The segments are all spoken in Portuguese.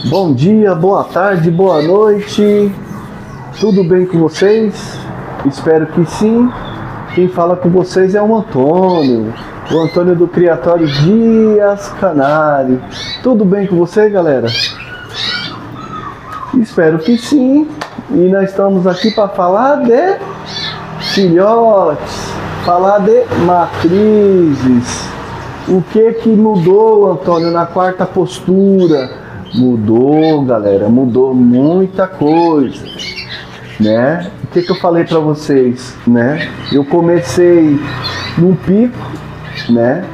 Bom dia, boa tarde, boa noite. Tudo bem com vocês? Espero que sim. Quem fala com vocês é o Antônio do Criatório Dias Canário. Tudo bem com você, galera? Espero que sim. E nós estamos aqui para falar de filhotes, falar de matrizes. O que mudou, Antônio, na quarta postura? Mudou, galera, mudou muita coisa, né? O que eu falei para vocês, né? Eu comecei num pico, né?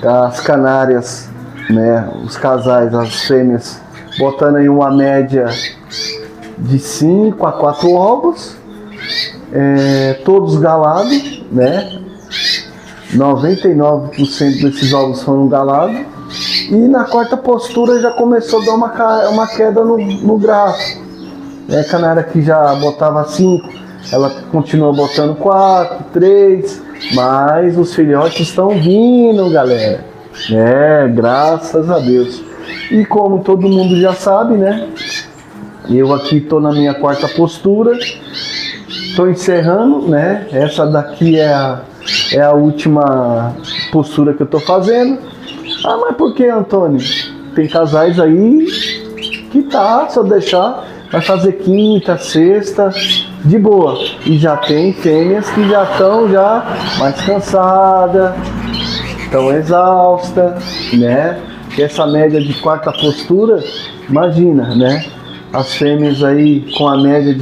As canárias, né? Os casais, as fêmeas, botando aí uma média de 5 a 4 ovos, todos galados, né? 99% desses ovos foram galados. E na quarta postura já começou a dar uma queda no gráfico. A canária que já botava 5, ela continua botando 4, 3, mas os filhotes estão vindo, galera. Graças a Deus. E como todo mundo já sabe, né? Eu aqui estou na minha quarta postura. Estou encerrando, né? Essa daqui é a última postura que eu estou fazendo. Ah, mas por que, Antônio? Tem casais aí que se eu deixar, vai fazer quinta, sexta, de boa. E já tem fêmeas que já estão mais cansadas, estão exaustas, né? E essa média de quarta postura, imagina, né? As fêmeas aí com a média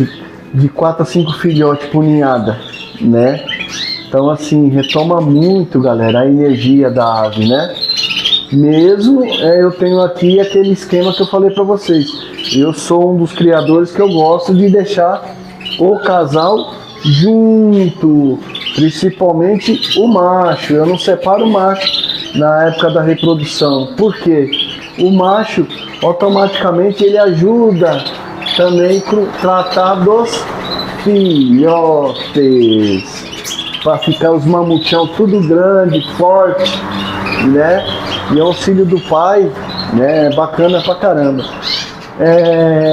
de 4 a 5 filhotes por ninhada, né? Então assim, retoma muito, galera, a energia da ave, né? Mesmo eu tenho aqui aquele esquema que eu falei para vocês. Eu sou um dos criadores que eu gosto de deixar o casal junto, principalmente o macho. Eu não separo o macho na época da reprodução. Por quê? O macho automaticamente ele ajuda também a tratar dos filhotes, para ficar os mamutão tudo grande, forte, né? E auxílio do pai, né? Bacana pra caramba.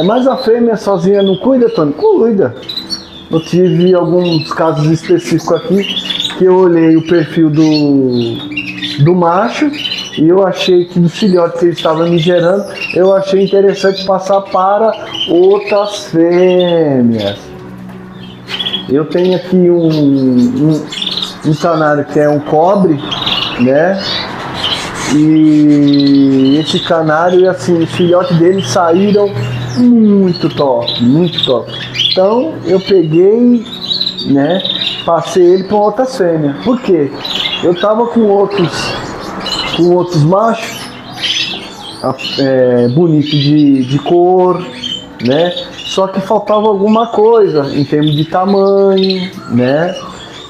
Mas a fêmea sozinha não cuida, Tony? Cuida. Eu tive alguns casos específicos aqui que eu olhei o perfil do macho e eu achei que dos filhotes que ele estava me gerando, eu achei interessante passar para outras fêmeas. Eu tenho aqui um canário que é um cobre, né? E esse canário, assim, os filhotes dele saíram muito top, muito top. Então eu peguei, né, passei ele para outras fêmeas. Por quê? Eu tava com outros machos, bonito de cor, né? Só que faltava alguma coisa em termos de tamanho, né?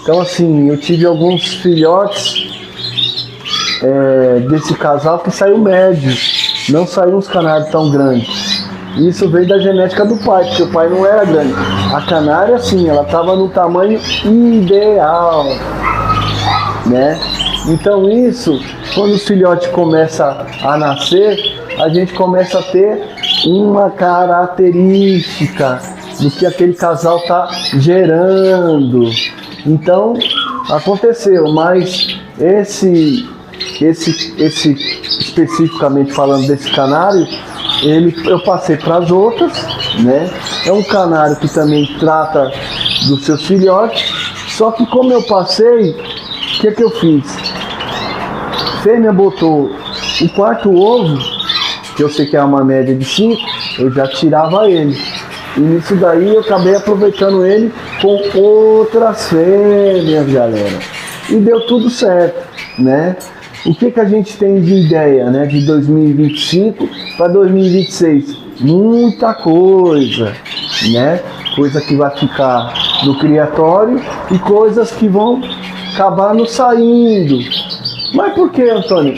Então assim, eu tive alguns filhotes desse casal que saiu médio, não saiu uns canários tão grandes. Isso veio da genética do pai, porque o pai não era grande. A canária sim, ela estava no tamanho ideal, né? Então isso, quando os filhotes começam a nascer, a gente começa a ter uma característica do que aquele casal está gerando. Então aconteceu, mas esse especificamente falando desse canário, eu passei para as outras, né? É um canário que também trata dos seus filhotes, só que como eu passei, o que eu fiz? Fêmea botou o quarto ovo, que eu sei que é uma média de 5, eu já tirava ele. E nisso daí eu acabei aproveitando ele com outras fêmeas, galera. E deu tudo certo, né? O que a gente tem de ideia, né, de 2025 para 2026? Muita coisa, né? Coisa que vai ficar no criatório e coisas que vão acabar nos saindo. Mas por que, Antônio?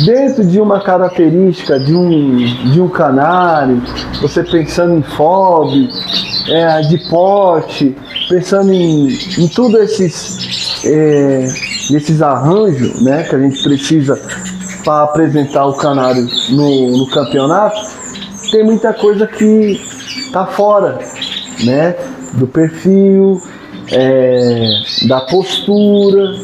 Dentro de uma característica de um canário, você pensando em FOB, de porte, pensando em tudo esses arranjos, né, que a gente precisa para apresentar o canário no campeonato, tem muita coisa que tá fora, né? Do perfil, da postura,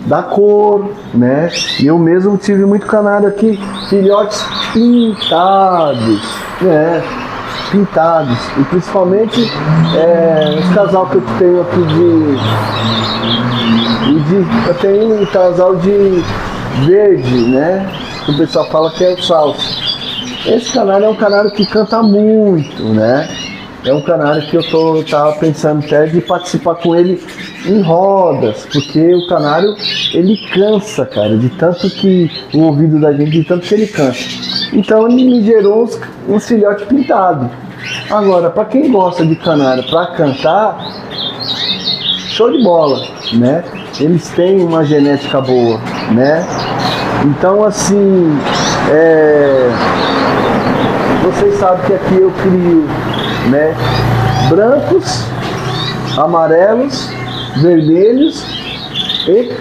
da cor, né? E eu mesmo tive muito canário aqui, filhotes pintados, né? Pintados, e principalmente os casal que eu tenho aqui eu tenho um casal de verde, né? Que o pessoal fala que é o salso. Esse canário é um canário que canta muito, né? É um canário que eu tava pensando até de participar com ele em rodas, porque o canário, ele cansa, cara, de tanto que o ouvido da gente, de tanto que ele cansa. Então ele me gerou uns filhotes pintados. Agora, para quem gosta de canário para cantar, show de bola, né? Eles têm uma genética boa, né? Então, assim, vocês sabem que aqui eu crio, né, brancos, amarelos, vermelhos e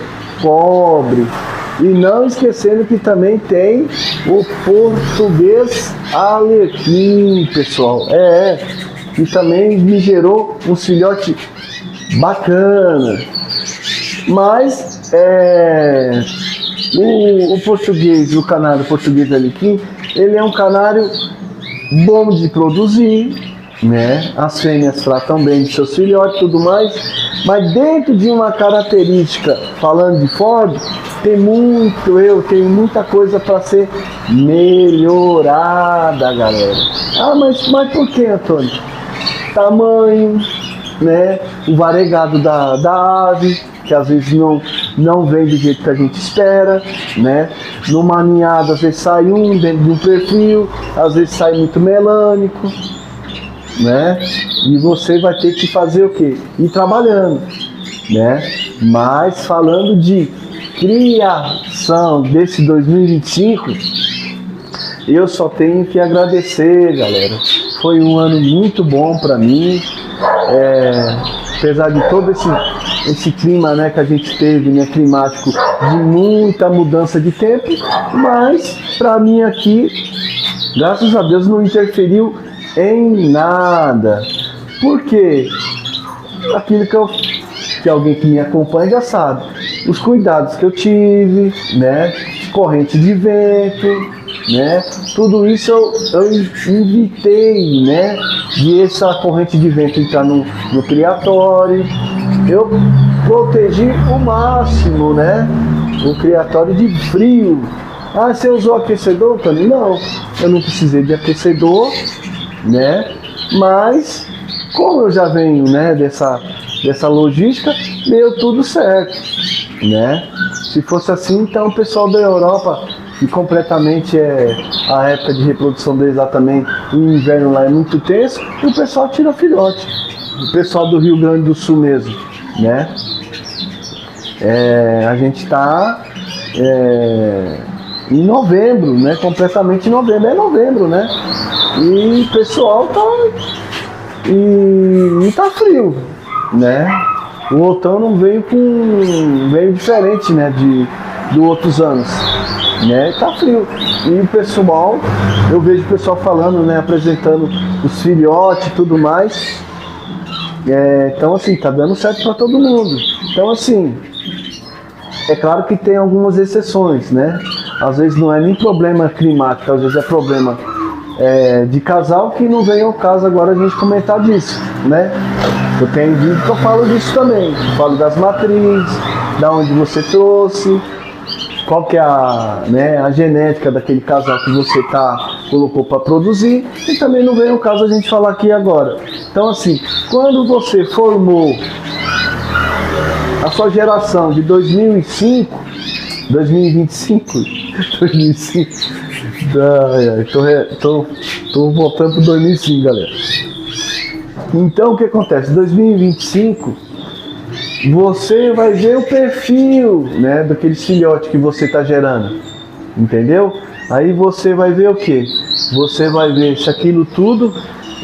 cobre. E não esquecendo que também tem o português alecrim, pessoal. E também me gerou um filhote bacana. Mas o português, o canário português alecrim, ele é um canário bom de produzir, né? As fêmeas tratam bem de seus filhotes e tudo mais, mas dentro de uma característica, falando de Ford, eu tenho muita coisa para ser melhorada, galera. Mas por que, Antônio? Tamanho, né? O varegado da ave, que às vezes não vem do jeito que a gente espera, né? Numa ninhada, às vezes sai um dentro de um perfil, às vezes sai muito melânico, né? E você vai ter que fazer o quê? Ir trabalhando, né? Mas falando de criação desse 2025, eu só tenho que agradecer, galera. Foi um ano muito bom para mim, apesar de todo esse clima, né, que a gente teve, né, climático, de muita mudança de tempo, mas para mim aqui, graças a Deus, não interferiu em nada. Por quê? Aquilo que alguém que me acompanha já sabe, os cuidados que eu tive, né, corrente de vento, né, tudo isso eu evitei, né, de essa corrente de vento entrar no criatório. Eu protegi o máximo, né, o criatório de frio. Você usou aquecedor, Tony? Não, eu não precisei de aquecedor, né, mas como eu já venho, né, dessa logística, deu tudo certo, né? Se fosse assim, então o pessoal da Europa, que completamente a época de reprodução deles lá também, o inverno lá é muito tenso, e o pessoal tira filhote. O pessoal do Rio Grande do Sul mesmo, né? A gente está em novembro, né? Completamente em novembro, é novembro, né? E o pessoal tá frio, né? O outono veio diferente, né, de outros anos, né? Tá frio. E o pessoal, eu vejo o pessoal falando, né, apresentando os filhotes e tudo mais. Então assim, tá dando certo para todo mundo. Então assim, é claro que tem algumas exceções, né? Às vezes não é nem problema climático, às vezes é problema de casal, que não vem ao caso agora a gente comentar disso, né? Eu tenho vídeo que eu falo disso também. Eu falo das matrizes, da onde você trouxe, qual que é a genética daquele casal que você colocou para produzir, e também não vem ao caso a gente falar aqui agora. Então assim, quando você formou a sua geração de 2025, tô voltando pro 2005, galera. Então o que acontece? 2025, você vai ver o perfil, né, daqueles filhotes que você está gerando, entendeu? Aí você vai ver o que? Você vai ver se aquilo tudo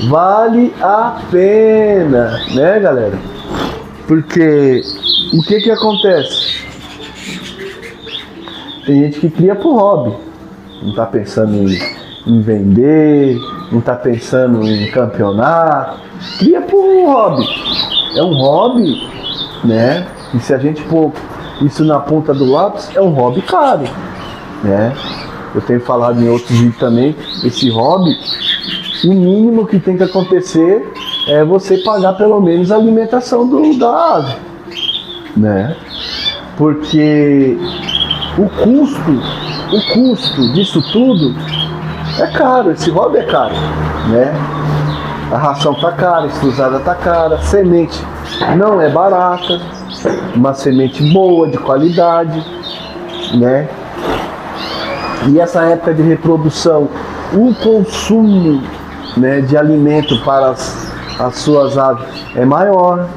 vale a pena, né, galera? Porque o que acontece? Tem gente que cria pro hobby, não está pensando em vender, não está pensando em campeonato. Cria por um hobby. É um hobby, né? E se a gente pôr isso na ponta do lápis, é um hobby caro, né? Eu tenho falado em outros vídeos também, esse hobby, o mínimo que tem que acontecer é você pagar pelo menos a alimentação da ave, né? Porque o custo disso tudo é caro, esse hobby é caro, né? A ração tá cara, a estruzada tá cara, a semente não é barata, uma semente boa, de qualidade, né? E essa época de reprodução, o consumo, né, de alimento para as suas aves é maior,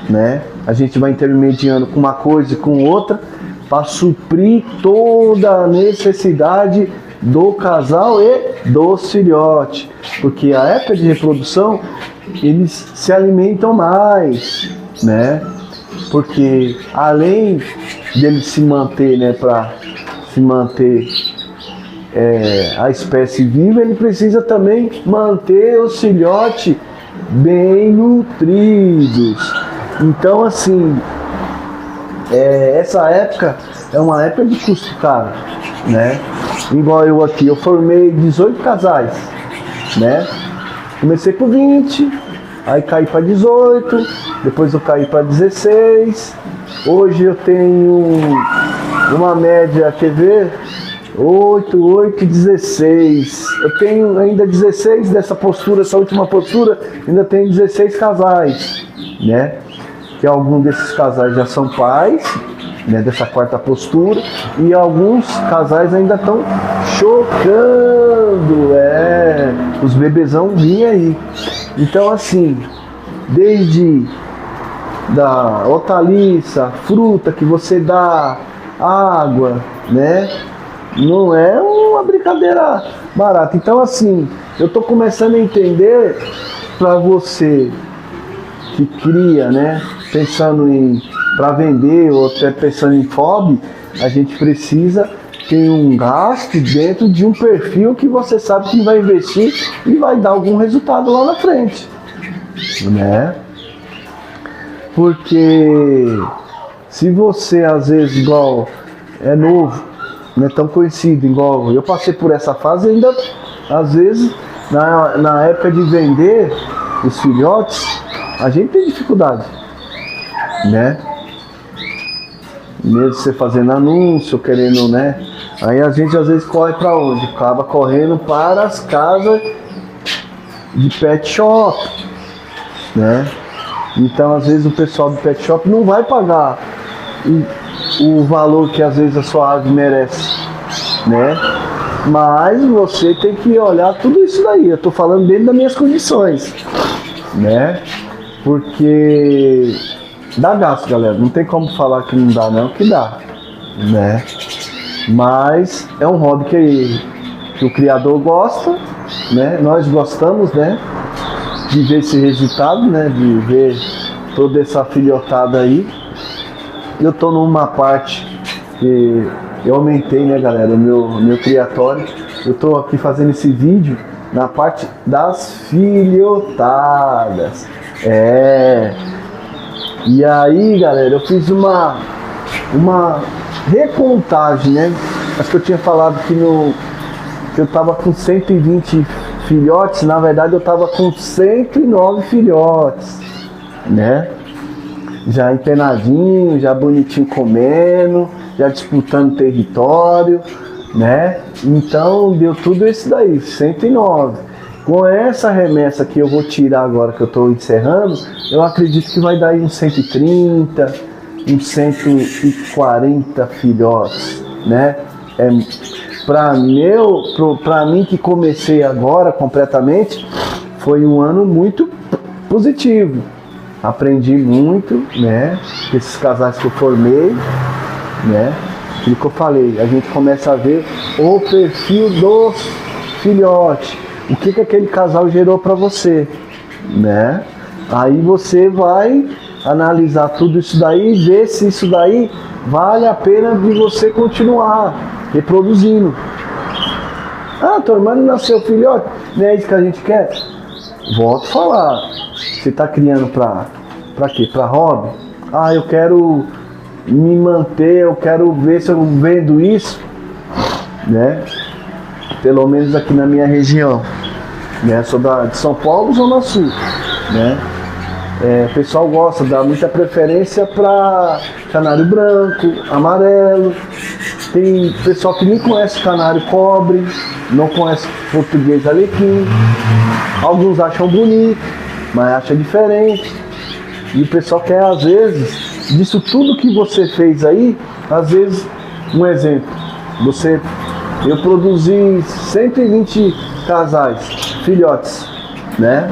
né? A gente vai intermediando com uma coisa e com outra para suprir toda a necessidade do casal e dos filhotes, porque a época de reprodução eles se alimentam mais, né? Porque além dele se manter, né, para se manter a espécie viva, ele precisa também manter os filhotes bem nutridos. Então, assim, essa época é uma época de custo caro, né? Igual eu aqui, eu formei 18 casais, né? Comecei com 20, aí caí para 18, depois eu caí para 16. Hoje eu tenho uma média, quer ver? 8, 16. Eu tenho ainda 16 dessa postura, essa última postura, ainda tenho 16 casais, né? Que alguns desses casais já são pais, né, dessa quarta postura, e alguns casais ainda estão chocando, os bebezão vinham aí. Então, assim, desde da hortaliça, fruta que você dá, água, né? Não é uma brincadeira barata. Então, assim, eu tô começando a entender, para você que cria, né, pensando em para vender ou até pensando em hobby, a gente precisa ter um gasto dentro de um perfil que você sabe que vai investir e vai dar algum resultado lá na frente, né? Porque se você às vezes igual é novo, não é tão conhecido, igual eu passei por essa fase ainda, às vezes na época de vender os filhotes, a gente tem dificuldade, né? Mesmo você fazendo anúncio, querendo, né? Aí a gente às vezes corre para onde? Acaba correndo para as casas de pet shop, né? Então às vezes o pessoal do pet shop não vai pagar o valor que às vezes a sua ave merece, né? Mas você tem que olhar tudo isso daí. Eu tô falando dentro das minhas condições, né? Porque dá gasto, galera. Não tem como falar que não dá, não, que dá, né? Mas é um hobby que o criador gosta, né? Nós gostamos, né? De ver esse resultado, né? De ver toda essa filhotada aí. Eu tô numa parte que eu aumentei, né, galera, o meu criatório. Eu tô aqui fazendo esse vídeo na parte das filhotadas. E aí, galera, eu fiz uma recontagem, né? Acho que eu tinha falado que eu tava com 120 filhotes, na verdade eu tava com 109 filhotes, né? Já empenadinho, já bonitinho comendo, já disputando território, né? Então deu tudo isso daí, 109. Com essa remessa que eu vou tirar agora, que eu estou encerrando, eu acredito que vai dar aí uns 130, uns 140 filhotes, né? Para mim que comecei agora completamente, foi um ano muito positivo. Aprendi muito, né? Esses casais que eu formei, né? Aquilo que eu falei, a gente começa a ver o perfil dos filhotes. O que aquele casal gerou para você, né? Aí você vai analisar tudo isso daí e ver se isso daí vale a pena de você continuar reproduzindo, Ah, tua irmã não nasceu filhote, não é isso que a gente quer? Volto a falar, você está criando para quê? Para hobby? Ah, eu quero me manter, eu quero ver se eu vendo isso, né? Pelo menos aqui na minha região, né? Sou de São Paulo, Zona Sul, né? O pessoal gosta, dá muita preferência para canário branco, amarelo. Tem pessoal que nem conhece canário cobre, não conhece português alecrim. Alguns acham bonito, mas acham diferente. E o pessoal quer, às vezes, disso tudo que você fez aí, às vezes, um exemplo, eu produzi 120 casais, filhotes, né?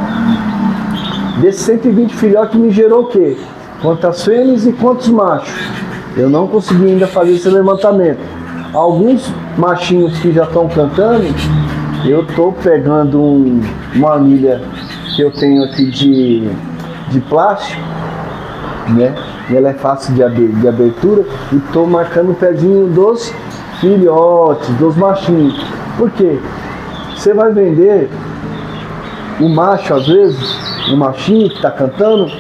Desses 120 filhotes me gerou o quê? Quantas fêmeas e quantos machos? Eu não consegui ainda fazer esse levantamento. Alguns machinhos que já estão cantando, eu estou pegando uma anilha que eu tenho aqui de plástico, né? E ela é fácil de abertura, e estou marcando o pezinho dos filhotes, dos machinhos. Por quê? Você vai vender o macho, às vezes, o machinho que está cantando,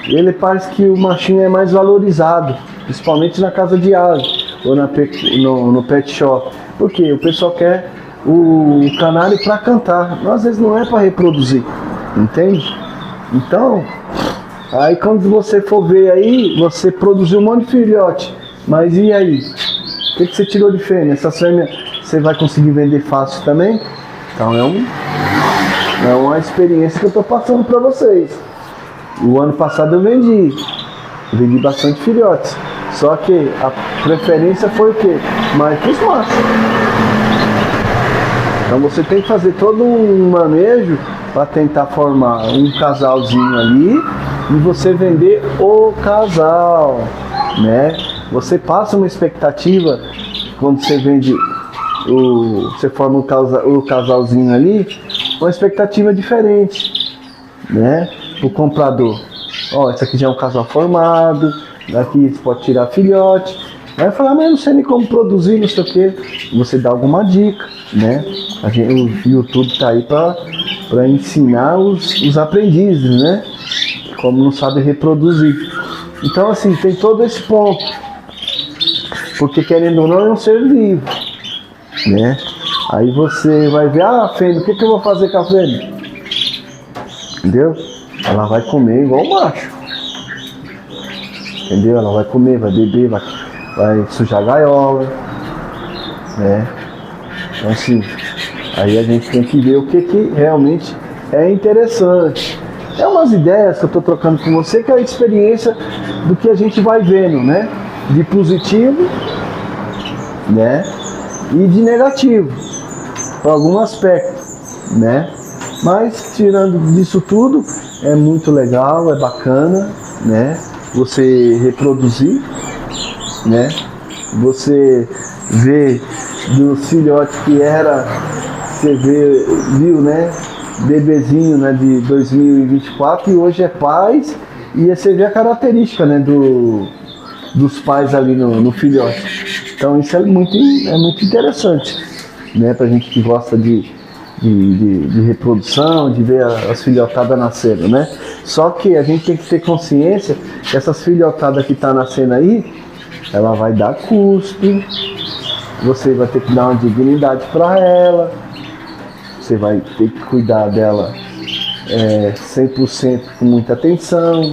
ele parece que o machinho é mais valorizado, principalmente na casa de ave ou no pet shop. Por quê? O pessoal quer o canário para cantar, às vezes não é para reproduzir, entende? Então, aí quando você for ver aí, você produziu um monte de filhote, mas e aí? O que você tirou de fêmea? Essas fêmeas você vai conseguir vender fácil também? Então é uma experiência que eu estou passando para vocês. O ano passado eu vendi bastante filhotes, só que a preferência foi o quê? Mais para os machos. Então você tem que fazer todo um manejo para tentar formar um casalzinho ali e você vender o casal, né? Você passa uma expectativa quando você vende você forma o casalzinho ali, uma expectativa diferente, né? O comprador, esse aqui já é um casal formado, daqui você pode tirar filhote. Vai falar, mas eu não sei nem como produzir, não sei o que. Você dá alguma dica, né? O YouTube tá aí para ensinar os aprendizes, né? Como não sabe reproduzir. Então, assim, tem todo esse ponto. Porque, querendo ou não, é um ser vivo, né? Aí você vai ver, a fêmea, o que eu vou fazer com a fêmea? Entendeu? Ela vai comer igual o macho. Entendeu? Ela vai comer, vai beber, vai sujar a gaiola, né? Então, assim, aí a gente tem que ver o que realmente é interessante. É umas ideias que eu estou trocando com você, que é a experiência do que a gente vai vendo, né? De positivo, né? E de negativo, por algum aspecto, né? Mas, tirando disso tudo, é muito legal, é bacana, né? Você reproduzir, né? Você vê dos filhotes que era, você viu, né? Bebezinho, né? De 2024 e hoje é pais, e você vê a característica, né? Dos pais ali no filhote. Então isso é muito interessante, né? Pra gente que gosta de reprodução, de ver as filhotadas nascendo, né? Só que a gente tem que ter consciência que essas filhotadas que tá nascendo aí, ela vai dar custo, você vai ter que dar uma dignidade para ela, você vai ter que cuidar dela 100% com muita atenção,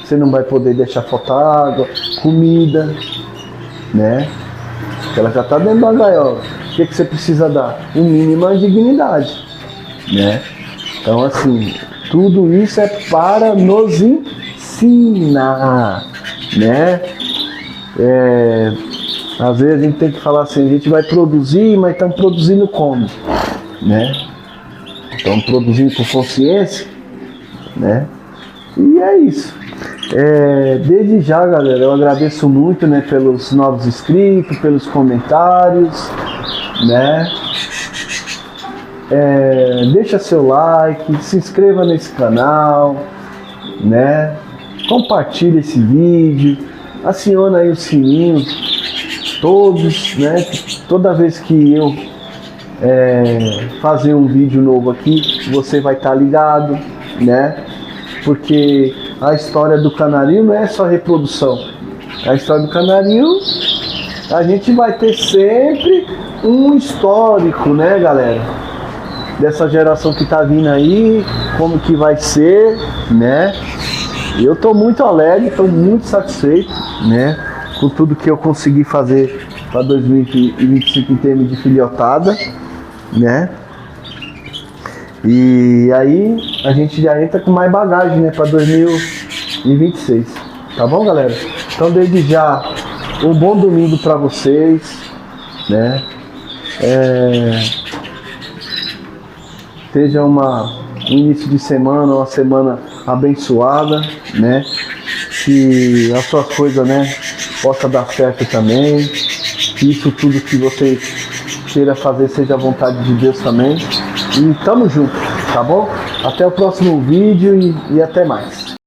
você não vai poder deixar faltar água, comida, né? Porque ela já tá dentro da gaiola. O que você precisa dar? O mínimo de dignidade, né? Então, assim, tudo isso é para nos ensinar, né? Às vezes a gente tem que falar assim, a gente vai produzir, mas estamos produzindo como, né? Estamos produzindo com consciência, né? E é isso. Desde já, galera, eu agradeço muito, né, pelos novos inscritos, pelos comentários, né? Deixa seu like, se inscreva nesse canal, né? Compartilhe esse vídeo, aciona aí o sininho, todos, né? Toda vez que eu fazer um vídeo novo aqui, você vai estar ligado, né? Porque a história do canarinho não é só reprodução. A história do canarinho, a gente vai ter sempre um histórico, né, galera? Dessa geração que tá vindo aí, como que vai ser, né? Eu tô muito alegre, tô muito satisfeito, né? Com tudo que eu consegui fazer para 2025 em termos de filhotada, né? E aí a gente já entra com mais bagagem, né, para 2026. Tá bom, galera? Então, desde já, um bom domingo para vocês, né? Seja um início de semana, uma semana abençoada, né? Que as suas coisas, né, possa dar certo também. Que isso tudo que você queira fazer seja a vontade de Deus também. E tamo junto, tá bom? Até o próximo vídeo e até mais.